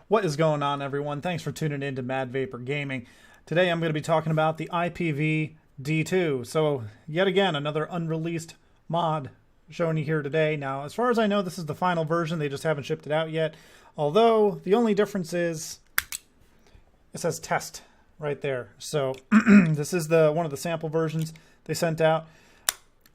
What is going on, everyone? Thanks for tuning in to MadVaper Gaming. Today I'm going to be talking about the iPV D2. So, yet again, another unreleased mod showing you here today. Now, as far as I know, this is the final version. They just haven't shipped it out yet. Although, the only difference is it says test right there. So, this is one of the sample versions they sent out.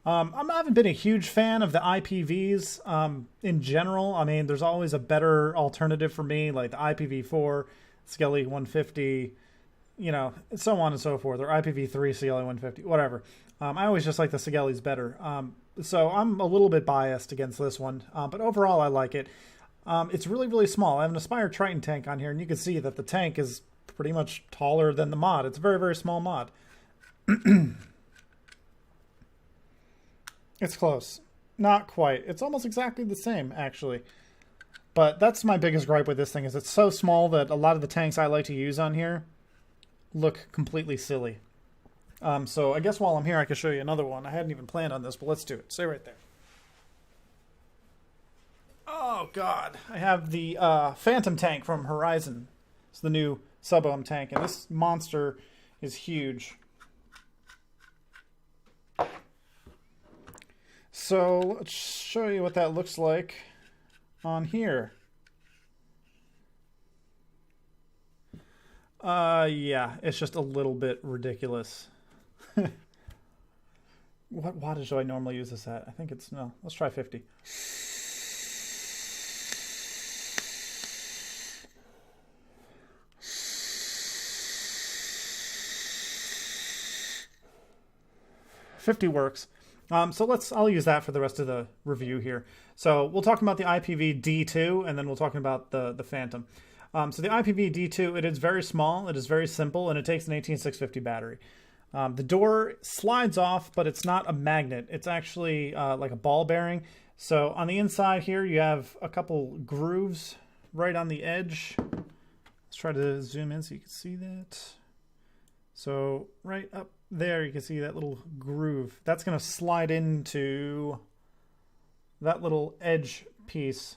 I haven't been a huge fan of the IPVs in general. I mean, there's always a better alternative for me, like the IPv4, Sigelei 150, you know, so on and so forth, or IPv3, Sigelei 150, whatever. I always just like the Sigelei's better. So I'm a little bit biased against this one, but overall I like it. It's really, really small. I have an Aspire Triton tank on here, and you can see that the tank is pretty much taller than the mod. It's a very, very small mod. It's close. Not quite. It's almost exactly the same, actually. But that's my biggest gripe with this thing, is it's so small that a lot of the tanks I like to use on here look completely silly. So I guess while I'm here, I can show you another one. I hadn't even planned on this, but let's do it. Stay right there. Oh, God. I have the Phantom tank from Horizon. It's the new sub-ohm tank, and this monster is huge. So let's show you what that looks like on here. Yeah, it's just a little bit ridiculous. What wattage do I normally use this at? I think it's, no, let's try 50. $50 works. So I'll use that for the rest of the review here. So we'll talk about the IPV D2, and then we'll talk about the Phantom. So the IPV D2, it is very small, it is very simple, and it takes an 18650 battery. The door slides off, but it's not a magnet. It's actually like a ball bearing. So on the inside here, you have a couple grooves right on the edge. Let's try to zoom in so you can see that. So right up there, you can see that little groove. That's going to slide into that little edge piece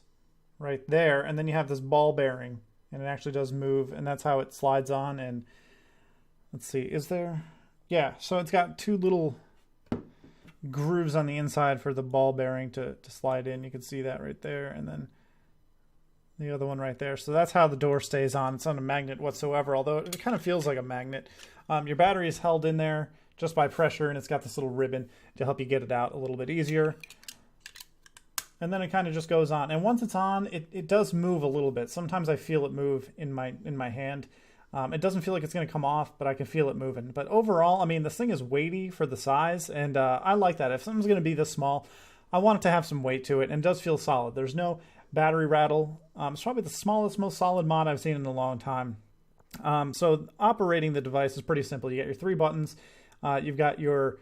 right there. And then you have this ball bearing, and it actually does move, and that's how it slides on. And let's see, is there? Yeah, so it's got two little grooves on the inside for the ball bearing to slide in. You can see that right there, and then the other one right there. So that's how the door stays on. It's not a magnet whatsoever, although it kind of feels like a magnet. Your battery is held in there just by pressure, and it's got this little ribbon to help you get it out a little bit easier. And then it kind of just goes on. And once it's on, it does move a little bit. Sometimes I feel it move in my hand. It doesn't feel like it's going to come off, but I can feel it moving. But overall, I mean, this thing is weighty for the size, and I like that. If something's going to be this small, I want it to have some weight to it, and it does feel solid. There's no battery rattle. It's probably the smallest, most solid mod I've seen in a long time. So operating the device is pretty simple. You got your three buttons. You've got your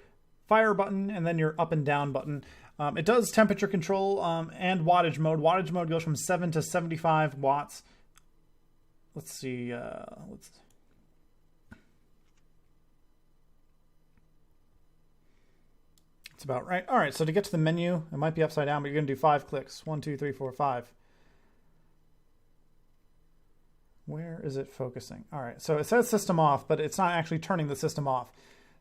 fire button and then your up and down button. It does temperature control and wattage mode. Wattage mode goes from 7 to 75 watts. Let's see. It's about right. All right, so to get to the menu, it might be upside down, but you're going to do 5 clicks. 1, 2, 3, 4, 5. Where is it focusing? All right, so it says system off, but it's not actually turning the system off.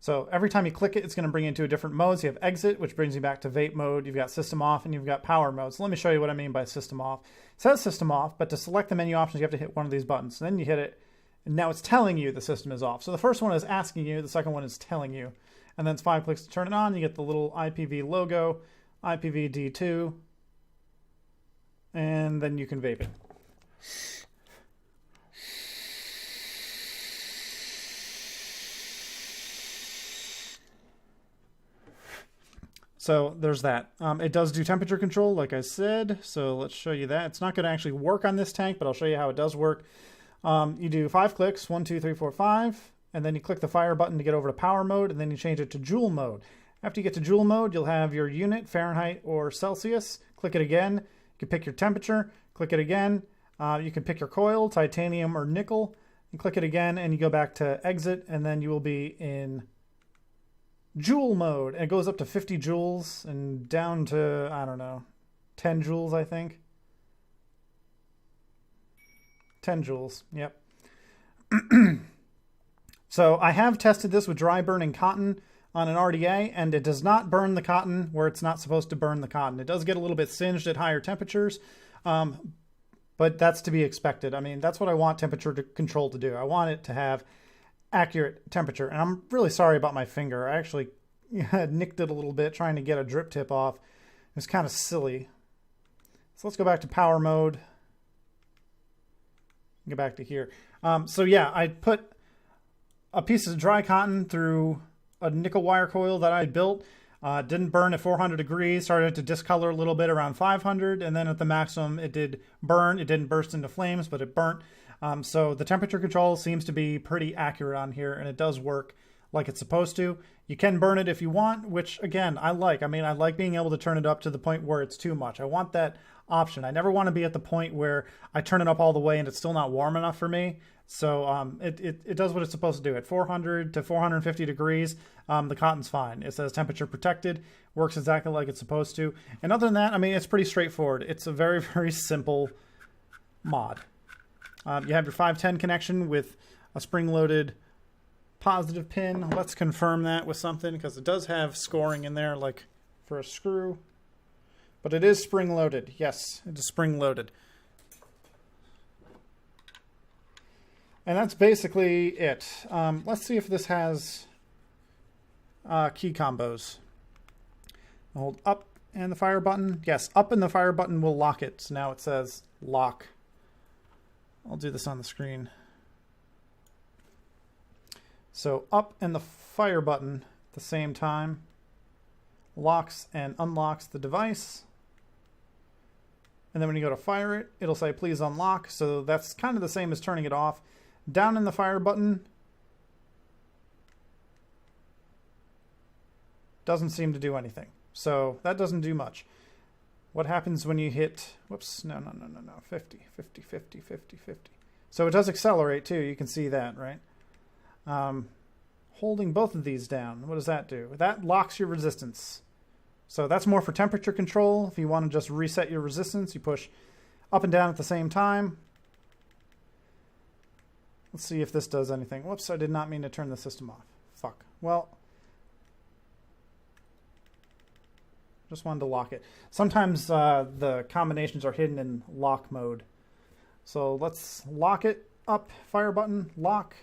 So every time you click it, it's going to bring you into a different mode. So you have exit, which brings you back to vape mode. You've got system off, and you've got power mode. So let me show you what I mean by system off. It says system off, but to select the menu options, you have to hit one of these buttons. So then you hit it, and now it's telling you the system is off. So the first one is asking you, the second one is telling you. And then it's 5 clicks to turn it on. You get the little IPV logo, IPV D2, and then you can vape it. So there's that. It does do temperature control, like I said, so let's show you that. It's not going to actually work on this tank, but I'll show you how it does work. You do 5 clicks, 1, 2, 3, 4, 5, and then you click the fire button to get over to power mode, and then you change it to Joule mode. After you get to Joule mode, you'll have your unit, Fahrenheit or Celsius. Click it again. You can pick your temperature. Click it again. You can pick your coil, titanium or nickel, and click it again, and you go back to exit, and then you will be in Joule mode. And it goes up to 50 joules and down to, I don't know, 10 joules, I think. 10 joules. Yep. So I have tested this with dry burning cotton on an RDA, and it does not burn the cotton where it's not supposed to burn the cotton. It does get a little bit singed at higher temperatures, but that's to be expected. I mean, that's what I want temperature control to do. I want it to have accurate temperature. And I'm really sorry about my finger. I actually nicked it a little bit trying to get a drip tip off. It was kind of silly. So let's go back to power mode. Go back to here. So yeah, I put a piece of dry cotton through a nickel wire coil that I built. Didn't burn at 400 degrees, started to discolor a little bit around 500, and then at the maximum it did burn. It didn't burst into flames, but it burnt. So the temperature control seems to be pretty accurate on here, and it does work like it's supposed to. You can burn it if you want, which again, I like. I mean, I like being able to turn it up to the point where it's too much. I want that option. I never want to be at the point where I turn it up all the way and it's still not warm enough for me. So it does what it's supposed to do. At 400 to 450 degrees, the cotton's fine. It says temperature protected, works exactly like it's supposed to. And other than that, I mean, it's pretty straightforward. It's a very, very simple mod. You have your 510 connection with a spring-loaded positive pin. Let's confirm that with something, because it does have scoring in there, like for a screw. But it is spring-loaded. Yes, it is spring-loaded. And that's basically it. Let's see if this has key combos. Hold up and the fire button. Yes, up and the fire button will lock it. So now it says lock. I'll do this on the screen. So up and the fire button at the same time locks and unlocks the device. And then when you go to fire it, it'll say please unlock. So that's kind of the same as turning it off. Down in the fire button doesn't seem to do anything. So that doesn't do much. What happens when you hit, whoops, no, 50, 50, 50, 50, 50. So it does accelerate too, you can see that, right? Holding both of these down, what does that do? That locks your resistance. So that's more for temperature control. If you want to just reset your resistance, you push up and down at the same time. Let's see if this does anything. Whoops, I did not mean to turn the system off. Fuck. Well, just wanted to lock it. Sometimes the combinations are hidden in lock mode. So let's lock it. Up, fire button, lock.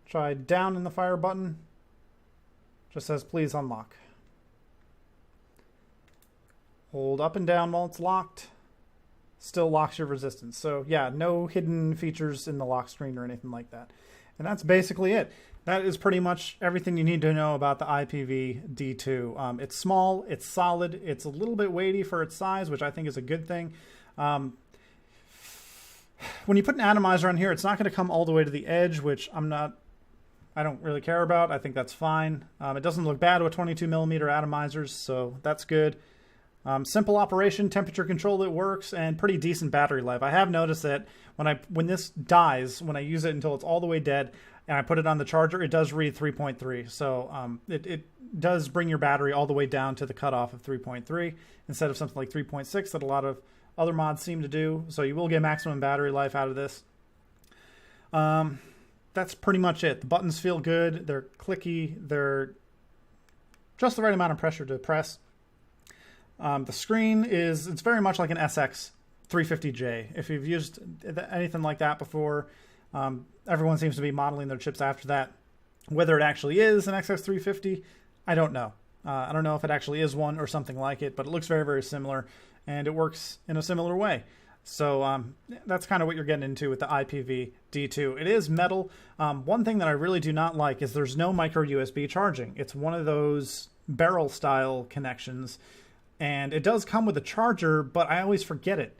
Try down in the fire button. Just says please unlock. Hold up and down while it's locked. Still locks your resistance. So yeah, no hidden features in the lock screen or anything like that. And that's basically it. That is pretty much everything you need to know about the iPV D2. It's small, it's solid, it's a little bit weighty for its size, which I think is a good thing. When you put an atomizer on here, it's not going to come all the way to the edge, which I don't really care about. I think that's fine. It doesn't look bad with 22 millimeter atomizers, so that's good. Simple operation, temperature control that works, and pretty decent battery life. I have noticed that when this dies, when I use it until it's all the way dead, and I put it on the charger, it does read 3.3. So it does bring your battery all the way down to the cutoff of 3.3 instead of something like 3.6 that a lot of other mods seem to do. So you will get maximum battery life out of this. That's pretty much it. The buttons feel good. They're clicky. They're just the right amount of pressure to press. The screen it's very much like an SX 350J. If you've used anything like that before, everyone seems to be modeling their chips after that. Whether it actually is an XX350, I don't know. I don't know if it actually is one or something like it, but it looks very, very similar, and it works in a similar way. So that's kind of what you're getting into with the iPV D2. It is metal. One thing that I really do not like is there's no micro USB charging. It's one of those barrel style connections. And it does come with a charger, but I always forget it.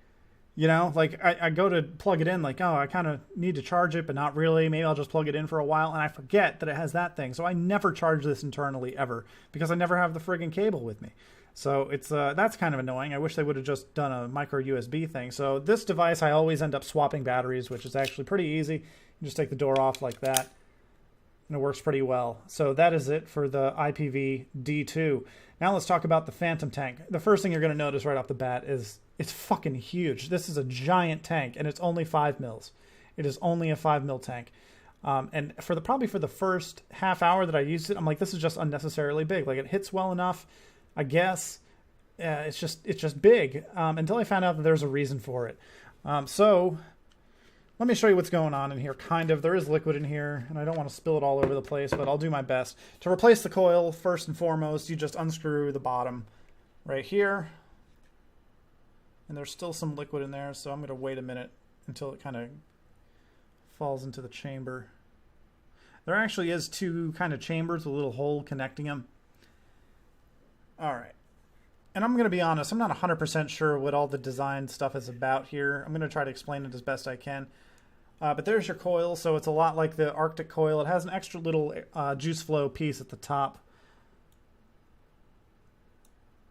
You know, like I go to plug it in like, oh, I kind of need to charge it, but not really. Maybe I'll just plug it in for a while. And I forget that it has that thing. So I never charge this internally ever because I never have the friggin' cable with me. So it's that's kind of annoying. I wish they would have just done a micro USB thing. So this device, I always end up swapping batteries, which is actually pretty easy. You just take the door off like that. And it works pretty well. So that is it for the iPV D2. Now let's talk about the Phantom tank. The first thing you're going to notice right off the bat is it's fucking huge. This is a giant tank, and it's only 5 mils. It is only a 5 mil tank. And probably for the first half hour that I used it, I'm like, this is just unnecessarily big. Like, it hits well enough, I guess. It's just big, until I found out that there's a reason for it. So let me show you what's going on in here. Kind of, there is liquid in here, and I don't want to spill it all over the place, but I'll do my best. To replace the coil, first and foremost, you just unscrew the bottom right here. And there's still some liquid in there, so I'm going to wait a minute until it kind of falls into the chamber. There actually is 2 kind of chambers with a little hole connecting them. All right. And I'm going to be honest, I'm not 100% sure what all the design stuff is about here. I'm going to try to explain it as best I can. But there's your coil, so it's a lot like the Arctic coil. It has an extra little juice flow piece at the top.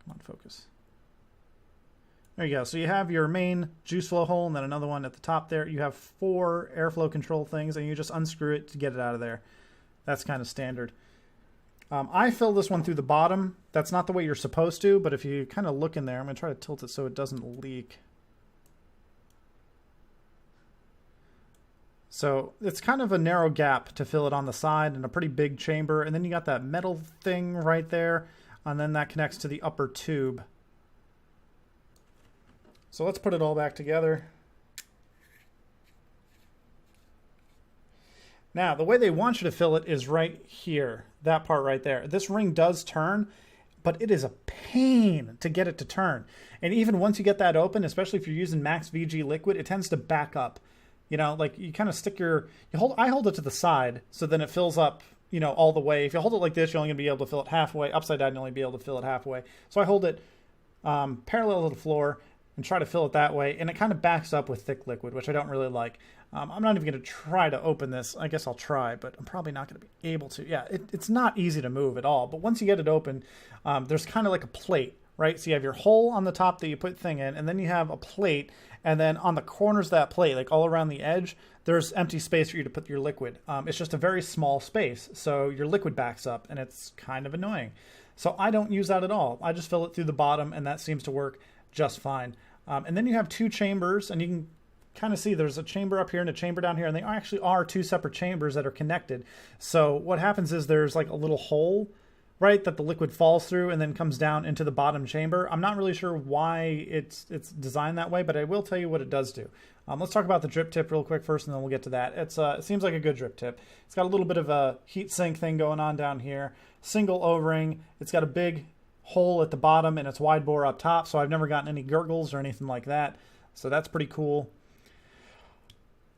Come on, focus. There you go. So you have your main juice flow hole and then another one at the top there. You have 4 airflow control things, and you just unscrew it to get it out of there. That's kind of standard. I fill this one through the bottom. That's not the way you're supposed to, but if you kind of look in there, I'm going to try to tilt it so it doesn't leak. So it's kind of a narrow gap to fill it on the side and a pretty big chamber. And then you got that metal thing right there, and then that connects to the upper tube. So let's put it all back together. Now, the way they want you to fill it is right here, that part right there. This ring does turn, but it is a pain to get it to turn. And even once you get that open, especially if you're using max VG liquid, it tends to back up. You know, like you kind of stick I hold it to the side, so then it fills up, you know, all the way. If you hold it like this, you're only going to be able to fill it halfway. Upside down, you'll only be able to fill it halfway. So I hold it parallel to the floor and try to fill it that way, and it kind of backs up with thick liquid, which I don't really like. I'm not even going to try to open this. I guess I'll try, but I'm probably not going to be able to. Yeah, it's not easy to move at all, but once you get it open, there's kind of like a plate, right? So you have your hole on the top that you put the thing in, and then you have a plate, and then on the corners of that plate, like all around the edge, there's empty space for you to put your liquid. It's just a very small space, so your liquid backs up, and it's kind of annoying. So I don't use that at all. I just fill it through the bottom, and that seems to work just fine. And then you have 2 chambers, and you can kind of see there's a chamber up here and a chamber down here, and they actually are 2 separate chambers that are connected. So what happens is there's like a little hole, right, that the liquid falls through and then comes down into the bottom chamber. I'm not really sure why it's designed that way, but I will tell you what it does do. Let's talk about the drip tip real quick first, and then we'll get to that. It seems like a good drip tip. It's got a little bit of a heat sink thing going on down here. Single O-ring. It's got a big hole at the bottom, and it's wide bore up top, so I've never gotten any gurgles or anything like that. So that's pretty cool.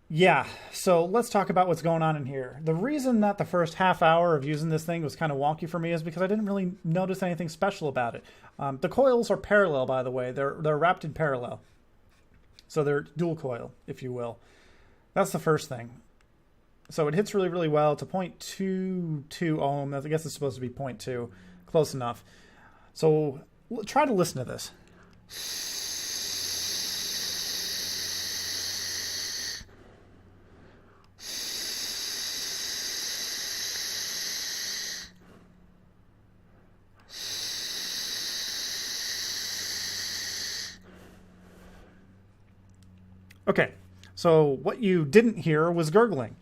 Yeah, so let's talk about what's going on in here. The reason that the first half hour of using this thing was kind of wonky for me is because I didn't really notice anything special about it. The coils are parallel, by the way. They're wrapped in parallel. So they're dual coil, if you will. That's the first thing. So it hits really, really well. It's a 0.22 ohm. I guess it's supposed to be 0.2. Close enough. So try to listen to this. Okay, so what you didn't hear was gurgling.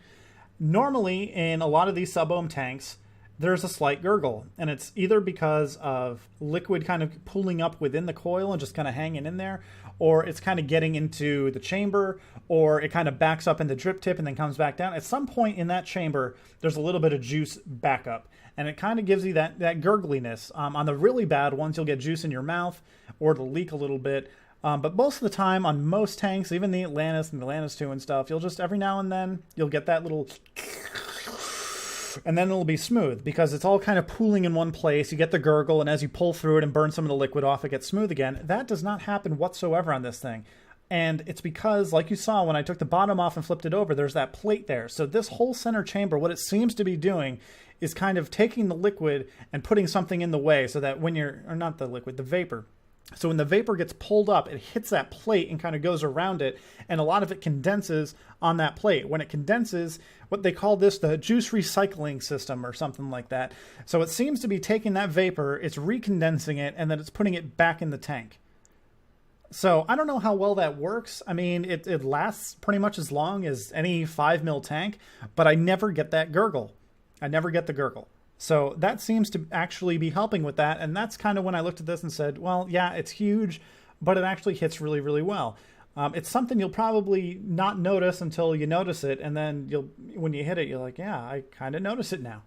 Normally, in a lot of these sub-ohm tanks, there's a slight gurgle, and it's either because of liquid kind of pooling up within the coil and just kind of hanging in there, or it's kind of getting into the chamber, or it kind of backs up in the drip tip and then comes back down. At some point in that chamber, there's a little bit of juice backup, and it kind of gives you that gurgliness. On the really bad ones, you'll get juice in your mouth, or it'll leak a little bit. But most of the time on most tanks, even the Atlantis and the Atlantis 2 and stuff, you'll just every now and then you'll get that little, and then it'll be smooth because it's all kind of pooling in one place. You get the gurgle, and as you pull through it and burn some of the liquid off, it gets smooth again. That does not happen whatsoever on this thing. And it's because, like you saw when I took the bottom off and flipped it over, there's that plate there. So this whole center chamber, what it seems to be doing is kind of taking the liquid and putting something in the way so that when you're, or not the liquid, the vapor. So when the vapor gets pulled up, it hits that plate and kind of goes around it, and a lot of it condenses on that plate. When it condenses, what they call this the juice recycling system or something like that. So it seems to be taking that vapor, it's recondensing it, and then it's putting it back in the tank. So I don't know how well that works. I mean, it lasts pretty much as long as any 5 mil tank, but I never get that gurgle. I never get the gurgle. So that seems to actually be helping with that. And that's kind of when I looked at this and said, well, yeah, it's huge, but it actually hits really, really well. It's something you'll probably not notice until you notice it. And then when you hit it, you're like, yeah, I kind of notice it now.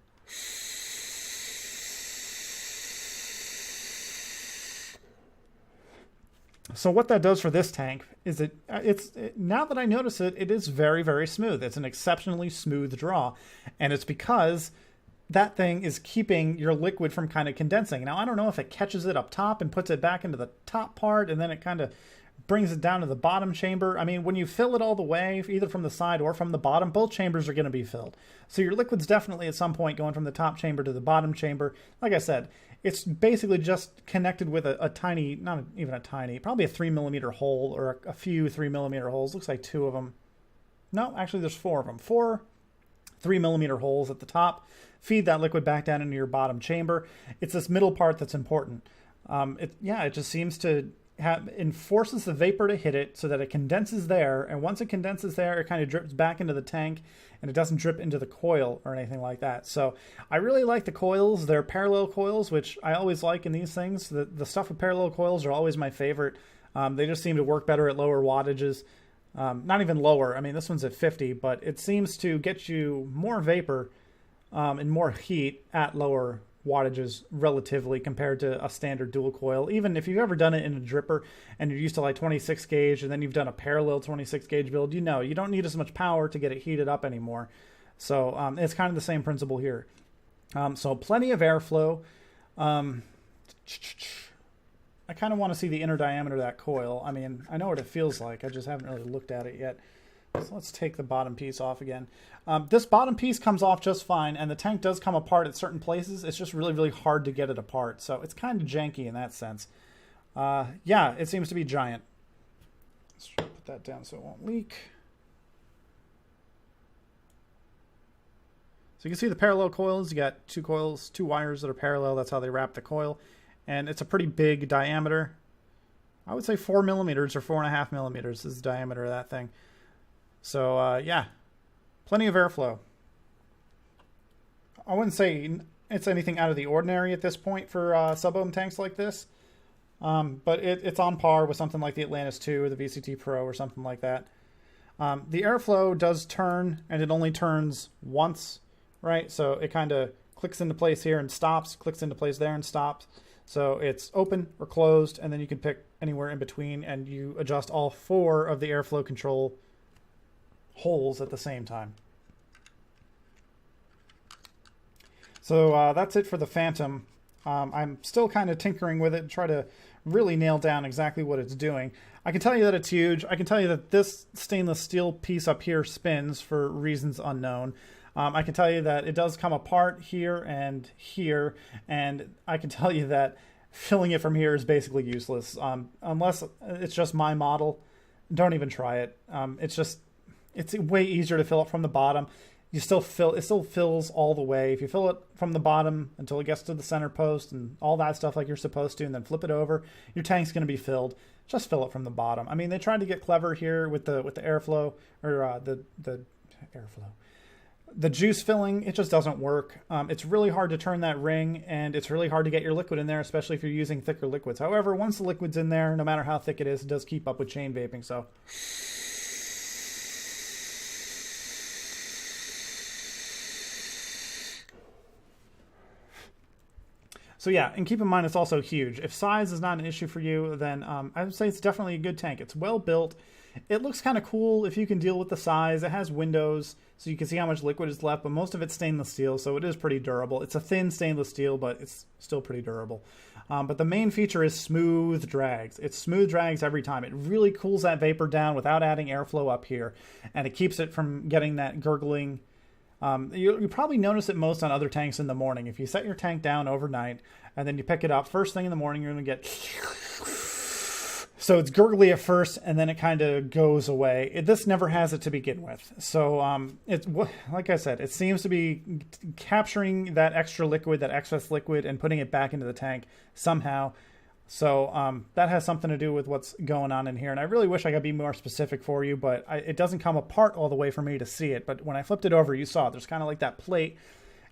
So what that does for this tank is now that I notice it, it is very, very smooth. It's an exceptionally smooth draw. And it's because that thing is keeping your liquid from kind of condensing. Now, I don't know if it catches it up top and puts it back into the top part, and then it kind of brings it down to the bottom chamber. I mean, when you fill it all the way, either from the side or from the bottom, both chambers are going to be filled. So your liquid's definitely at some point going from the top chamber to the bottom chamber. Like I said, it's basically just connected with a tiny, not even a tiny, probably a 3mm hole or a few 3mm holes. Looks like 2 of them. No, actually there's 4 of them. 4 3mm holes at the top. Feed that liquid back down into your bottom chamber. It's this middle part that's important. It just seems to enforces the vapor to hit it so that it condenses there, and once it condenses there, it kind of drips back into the tank, and it doesn't drip into the coil or anything like that. So I really like the coils. They're parallel coils, which I always like in these things. The stuff with parallel coils are always my favorite. They just seem to work better at lower wattages. Not even lower. I mean, this one's at 50, but it seems to get you more vapor and more heat at lower wattages relatively compared to a standard dual coil. Even if you've ever done it in a dripper and you're used to like 26 gauge and then you've done a parallel 26 gauge build, you know you don't need as much power to get it heated up anymore. So it's kind of the same principle here. So plenty of airflow. I kind of want to see the inner diameter of that coil. I mean, I know what it feels like. I just haven't really looked at it yet. So let's take the bottom piece off again. This bottom piece comes off just fine, and the tank does come apart at certain places. It's just really, really hard to get it apart. So it's kind of janky in that sense. Yeah, it seems to be giant. Let's try to put that down so it won't leak. So you can see the parallel coils. You got 2 coils, 2 wires that are parallel. That's how they wrap the coil. And it's a pretty big diameter. I would say 4mm or 4.5mm is the diameter of that thing. So, yeah, plenty of airflow. I wouldn't say it's anything out of the ordinary at this point for sub-ohm tanks like this. But it's on par with something like the Atlantis 2 or the VCT Pro or something like that. The airflow does turn, and it only turns once, right? So it kind of clicks into place here and stops, clicks into place there and stops. So it's open or closed, and then you can pick anywhere in between, and you adjust all 4 of the airflow control holes at the same time. So that's it for the Phantom. I'm still kind of tinkering with it, try to really nail down exactly what it's doing. I can tell you that it's huge. I can tell you that this stainless steel piece up here spins for reasons unknown. I can tell you that it does come apart here, and I can tell you that filling it from here is basically useless. Unless it's just my model, don't even try it. It's way easier to fill it from the bottom. It still fills all the way. If you fill it from the bottom until it gets to the center post and all that stuff like you're supposed to, and then flip it over, your tank's going to be filled. Just fill it from the bottom. I mean, they tried to get clever here with the airflow, or the airflow. The juice filling, it just doesn't work. It's really hard to turn that ring, and it's really hard to get your liquid in there, especially if you're using thicker liquids. However, once the liquid's in there, no matter how thick it is, it does keep up with chain vaping. So yeah, and keep in mind it's also huge. If size is not an issue for you, then I would say it's definitely a good tank. It's well built. It looks kind of cool if you can deal with the size. It has windows, so you can see how much liquid is left, but most of it's stainless steel, so it is pretty durable. It's a thin stainless steel, but it's still pretty durable. But the main feature is smooth drags. It's smooth drags every time. It really cools that vapor down without adding airflow up here, and it keeps it from getting that gurgling. You probably notice it most on other tanks in the morning. If you set your tank down overnight and then you pick it up first thing in the morning, you're going to get... So it's gurgly at first, and then it kind of goes away. This never has it to begin with. So it's, like I said, it seems to be capturing that extra liquid, that excess liquid, and putting it back into the tank somehow. So that has something to do with what's going on in here. And I really wish I could be more specific for you, but it doesn't come apart all the way for me to see it. But when I flipped it over, you saw there's kind of like that plate.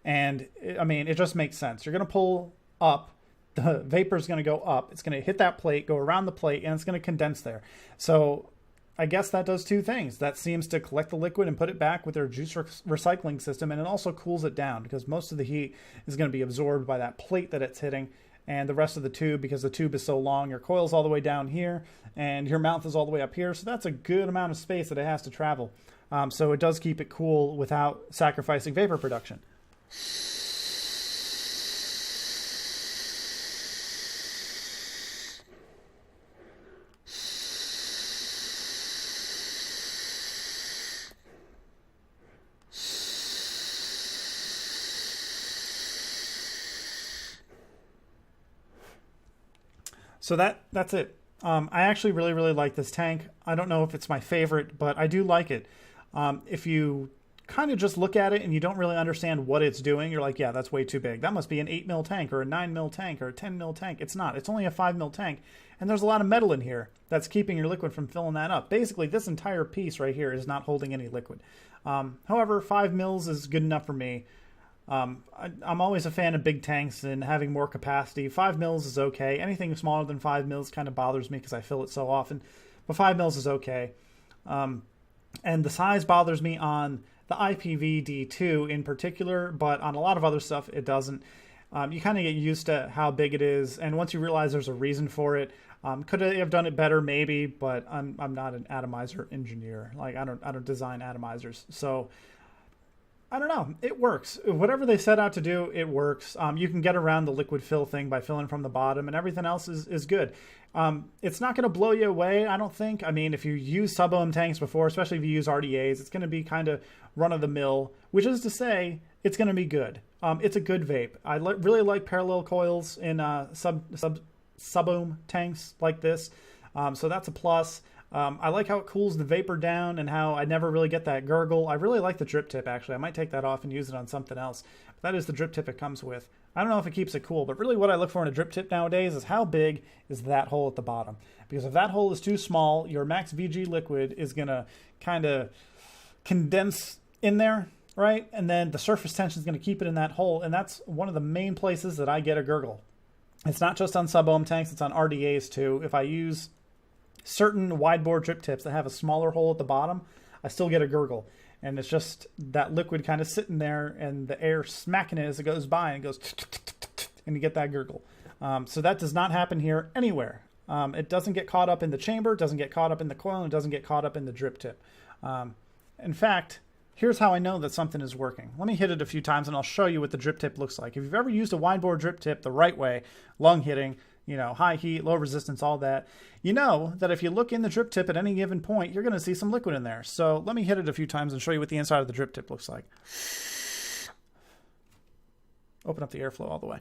And I mean, it just makes sense. You're going to pull up. The vapor is going to go up. It's going to hit that plate, go around the plate, and it's going to condense there. So I guess that does two things. That seems to collect the liquid and put it back with their juice recycling system. And it also cools it down because most of the heat is going to be absorbed by that plate that it's hitting. And the rest of the tube, because the tube is so long, your coil's all the way down here and your mouth is all the way up here. So that's a good amount of space that it has to travel. So it does keep it cool without sacrificing vapor production. So that's it. I actually really like this tank. I don't know if it's my favorite, but I do like it. If you kind of just look at it and you don't really understand what it's doing, you're like, yeah, that's way too big. That must be an 8 mil tank or a 9 mil tank or a 10 mil tank. It's not. It's only a 5 mil tank. And there's a lot of metal in here that's keeping your liquid from filling that up. Basically, this entire piece right here is not holding any liquid. However, 5 mils is good enough for me. I'm always a fan of big tanks and having more capacity. 5 mils is okay. Anything smaller than 5 mils kind of bothers me because I fill it so often. But 5 mils is okay. And the size bothers me on the IPV D2 in particular, but on a lot of other stuff, it doesn't. You kind of get used to how big it is. And once you realize there's a reason for it, could I have done it better? Maybe, but I'm not an atomizer engineer. Like I don't design atomizers. So I don't know. It works. Whatever they set out to do, it works. You can get around the liquid fill thing by filling from the bottom, and everything else is good. It's not going to blow you away, I don't think. I mean, if you use sub-ohm tanks before, especially if you use RDAs, it's going to be kind of run-of-the-mill, which is to say it's going to be good. It's a good vape. I really like parallel coils in sub-ohm tanks like this, so that's a plus. I like how it cools the vapor down and how I never really get that gurgle. I really like the drip tip, actually. I might take that off and use it on something else. But that is the drip tip it comes with. I don't know if it keeps it cool, but really what I look for in a drip tip nowadays is how big is that hole at the bottom. Because if that hole is too small, your max VG liquid is going to kind of condense in there, right? And then the surface tension is going to keep it in that hole. And that's one of the main places that I get a gurgle. It's not just on sub-ohm tanks, it's on RDAs too. If I use certain wide bore drip tips that have a smaller hole at the bottom, I still get a gurgle. And it's just that liquid kind of sitting there and the air smacking it as it goes by and it goes and you get that gurgle. So that does not happen here anywhere. It doesn't get caught up in the chamber, it doesn't get caught up in the coil, and it doesn't get caught up in the drip tip. In fact, here's how I know that something is working. Let me hit it a few times and I'll show you what the drip tip looks like. If you've ever used a wide bore drip tip the right way, lung hitting, high heat, low resistance, all that, you know that if you look in the drip tip at any given point, you're going to see some liquid in there. So let me hit it a few times and show you what the inside of the drip tip looks like. Open up the airflow all the way.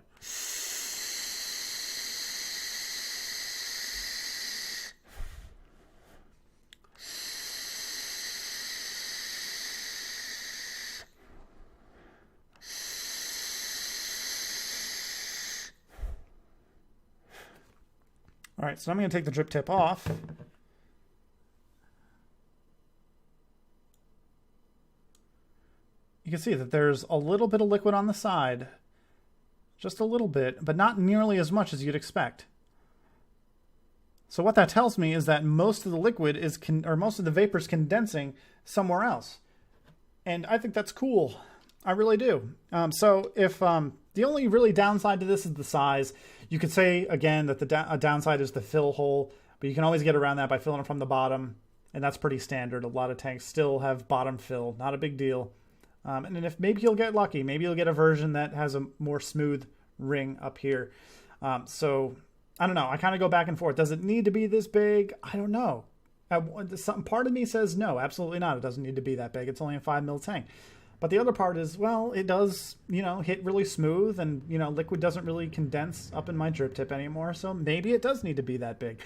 All right, so I'm going to take the drip tip off. You can see that there's a little bit of liquid on the side, just a little bit, but not nearly as much as you'd expect. So what that tells me is that most of the liquid is, most of the vapor is condensing somewhere else. And I think that's cool. I really do. So if the only really downside to this is the size, you could say, again, that a downside is the fill hole, but you can always get around that by filling it from the bottom, and that's pretty standard. A lot of tanks still have bottom fill, not a big deal. And then if maybe you'll get lucky, maybe you'll get a version that has a more smooth ring up here. So I don't know. I kind of go back and forth. Does it need to be this big? I don't know. Part of me says no, absolutely not. It doesn't need to be that big. It's only a 5 mil tank. But the other part is, well, it does, hit really smooth and, liquid doesn't really condense up in my drip tip anymore. So maybe it does need to be that big.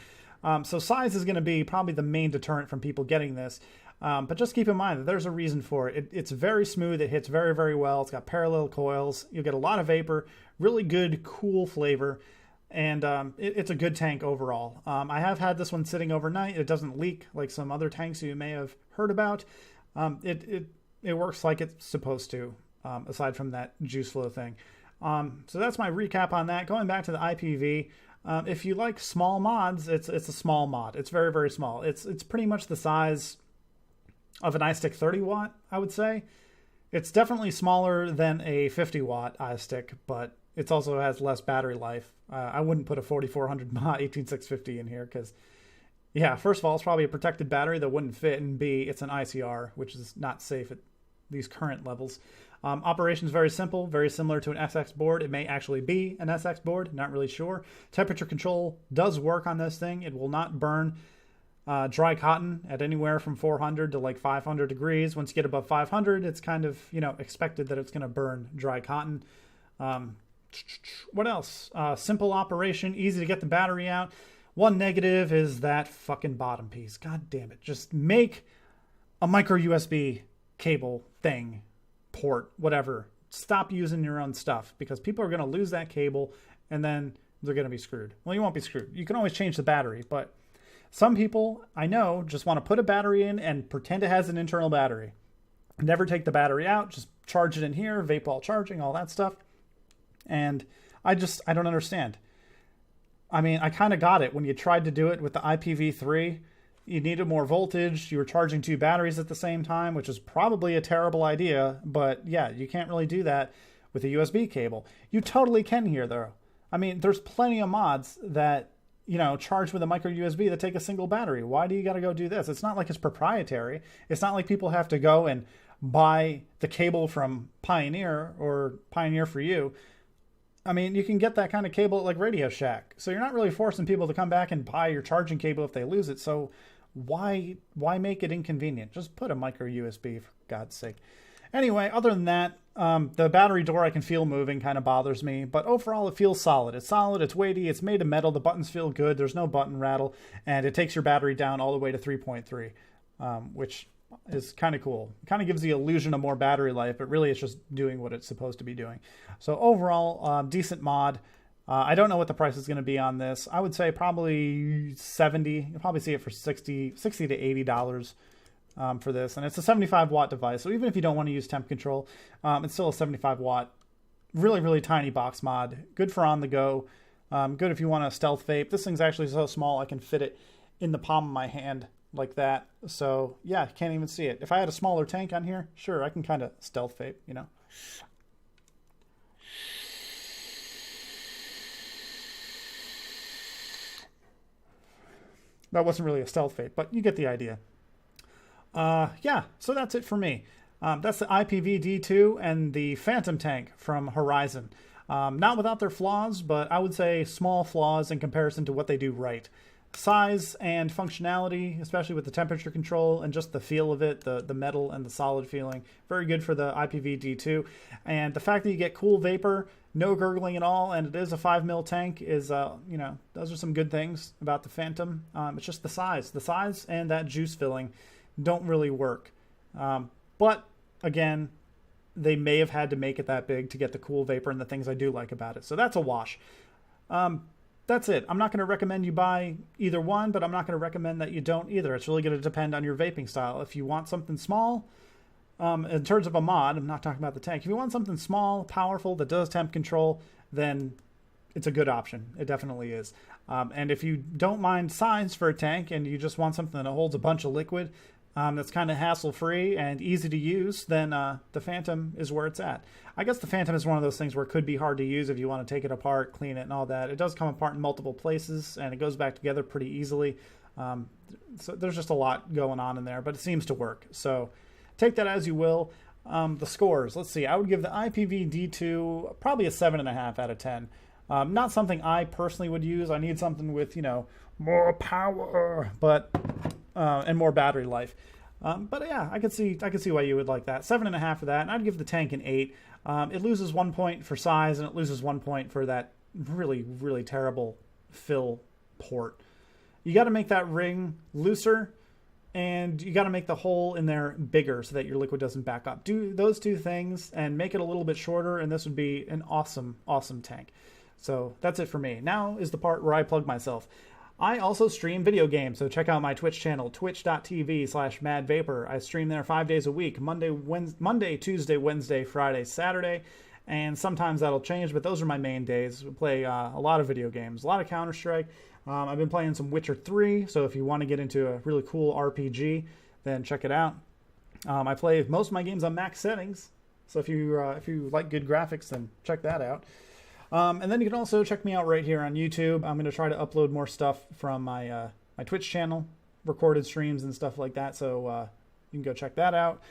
So size is going to be probably the main deterrent from people getting this. But just keep in mind that there's a reason for it. It's very smooth. It hits very, very well. It's got parallel coils. You'll get a lot of vapor, really good, cool flavor. and it's a good tank overall. I have had this one sitting overnight. It doesn't leak like some other tanks you may have heard about. It works like it's supposed to, aside from that juice flow thing. So that's my recap on that. Going back to the IPV, if you like small mods, it's a small mod. It's very, very small. It's pretty much the size of an iStick 30 watt, I would say. It's definitely smaller than a 50 watt iStick, but it also has less battery life. I wouldn't put a 4400 mAh 18650 in here because, yeah, first of all, it's probably a protected battery that wouldn't fit, and B, it's an ICR, which is not safe at these current levels. Operation is very simple, very similar to an SX board. It may actually be an SX board, not really sure. Temperature control does work on this thing. It will not burn dry cotton at anywhere from 400 to like 500 degrees. Once you get above 500, it's kind of, expected that it's going to burn dry cotton. What else? Simple operation, easy to get the battery out. One negative is that fucking bottom piece. God damn it. Just make a micro USB cable thing, port, whatever. Stop using your own stuff, because people are going to lose that cable and then they're going to be screwed. Well, you won't be screwed. You can always change the battery, but some people I know just want to put a battery in and pretend it has an internal battery. Never take the battery out, just charge it in here, vape while charging, all that stuff. And I don't understand. I mean, I kind of got it when you tried to do it with the IPv3. You needed more voltage. You were charging two batteries at the same time, which is probably a terrible idea. But yeah, you can't really do that with a USB cable. You totally can here, though. I mean, there's plenty of mods that, charge with a micro USB that take a single battery. Why do you got to go do this? It's not like it's proprietary. It's not like people have to go and buy the cable from Pioneer or Pioneer for You. I mean, you can get that kind of cable at like Radio Shack. So you're not really forcing people to come back and buy your charging cable if they lose it. So why make it inconvenient? Just put a micro USB, for God's sake. Anyway, other than that, the battery door I can feel moving kind of bothers me. But overall, it feels solid. It's solid, it's weighty, it's made of metal, the buttons feel good, there's no button rattle, and it takes your battery down all the way to 3.3, which is kind of cool. It kind of gives the illusion of more battery life, but really it's just doing what it's supposed to be doing. So overall, decent mod. I don't know what the price is going to be on this. I would say probably 70. You'll probably see it for $60 to $80 for this. And it's a 75 watt device. So even if you don't want to use temp control, it's still a 75 watt, really, really tiny box mod. Good for on the go. Good if you want to stealth vape. This thing's actually so small I can fit it in the palm of my hand like that. So yeah, can't even see it. If I had a smaller tank on here, sure, I can kind of stealth vape, That wasn't really a stealth vape, but you get the idea. Yeah, so that's it for me. That's the IPV-D2 and the Phantom tank from Horizon. Not without their flaws, but I would say small flaws in comparison to what they do right. Size and functionality, especially with the temperature control and just the feel of it, the metal and the solid feeling, very good for the IPV-D2. And the fact that you get cool vapor, no gurgling at all, and it is a 5 mil tank is, those are some good things about the Phantom. It's just the size and that juice filling don't really work. But again, they may have had to make it that big to get the cool vapor and the things I do like about it. So that's a wash. That's it. I'm not going to recommend you buy either one, but I'm not going to recommend that you don't either. It's really going to depend on your vaping style. If you want something small, in terms of a mod, I'm not talking about the tank. If you want something small, powerful, that does temp control, then it's a good option. It definitely is. And if you don't mind size for a tank and you just want something that holds a bunch of liquid, that's kind of hassle-free and easy to use, then the Phantom is where it's at. I guess the Phantom is one of those things where it could be hard to use if you want to take it apart, clean it, and all that. It does come apart in multiple places, and it goes back together pretty easily. So there's just a lot going on in there, but it seems to work. So take that as you will. The scores, let's see. I would give the IPV-D2 probably a 7.5 out of 10. Not something I personally would use. I need something with, more power, but and more battery life. But yeah, I could see why you would like that. 7.5 for that, and I'd give the tank an 8. It loses 1 point for size, and it loses 1 point for that really, really terrible fill port. You got to make that ring looser, and you got to make the hole in there bigger so that your liquid doesn't back up. Do those two things and make it a little bit shorter, and this would be an awesome, awesome tank. So that's it for me. Now is the part where I plug myself. I also stream video games, so check out my Twitch channel, twitch.tv/MadVaper. I stream there 5 days a week, Monday, Tuesday, Wednesday, Friday, Saturday, and sometimes that'll change, but those are my main days. We play a lot of video games, a lot of Counter-Strike. I've been playing some Witcher 3, so if you want to get into a really cool RPG, then check it out. I play most of my games on max settings, so if you like good graphics, then check that out. And then you can also check me out right here on YouTube. I'm going to try to upload more stuff from my Twitch channel, recorded streams and stuff like that, so you can go check that out.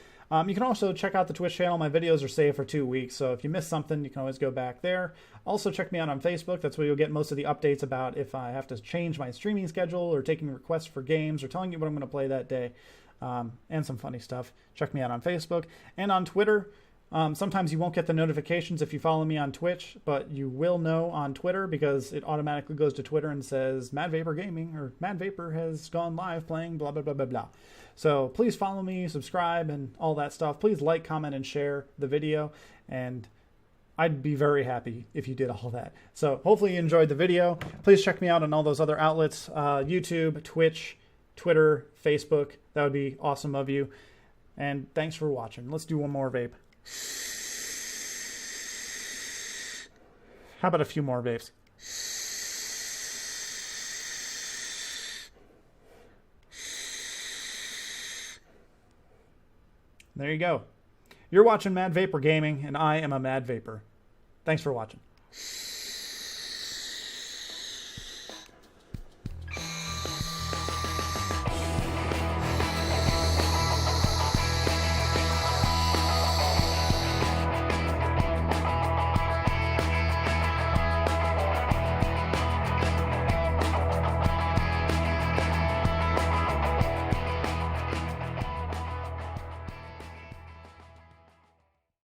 You can also check out the Twitch channel. My videos are saved for 2 weeks, so if you miss something, you can always go back there. Also, check me out on Facebook. That's where you'll get most of the updates about if I have to change my streaming schedule or taking requests for games or telling you what I'm going to play that day, and some funny stuff. Check me out on Facebook and on Twitter. Sometimes you won't get the notifications if you follow me on Twitch, but you will know on Twitter because it automatically goes to Twitter and says MadVaper Gaming or MadVaper has gone live playing blah, blah, blah, blah, blah. So please follow me, subscribe, and all that stuff. Please like, comment, and share the video, and I'd be very happy if you did all that. So hopefully you enjoyed the video. Please check me out on all those other outlets, YouTube, Twitch, Twitter, Facebook. That would be awesome of you. And thanks for watching. Let's do one more vape. How about a few more vapes? There you go. You're watching MadVaper Gaming, and I am a MadVaper. Thanks for watching.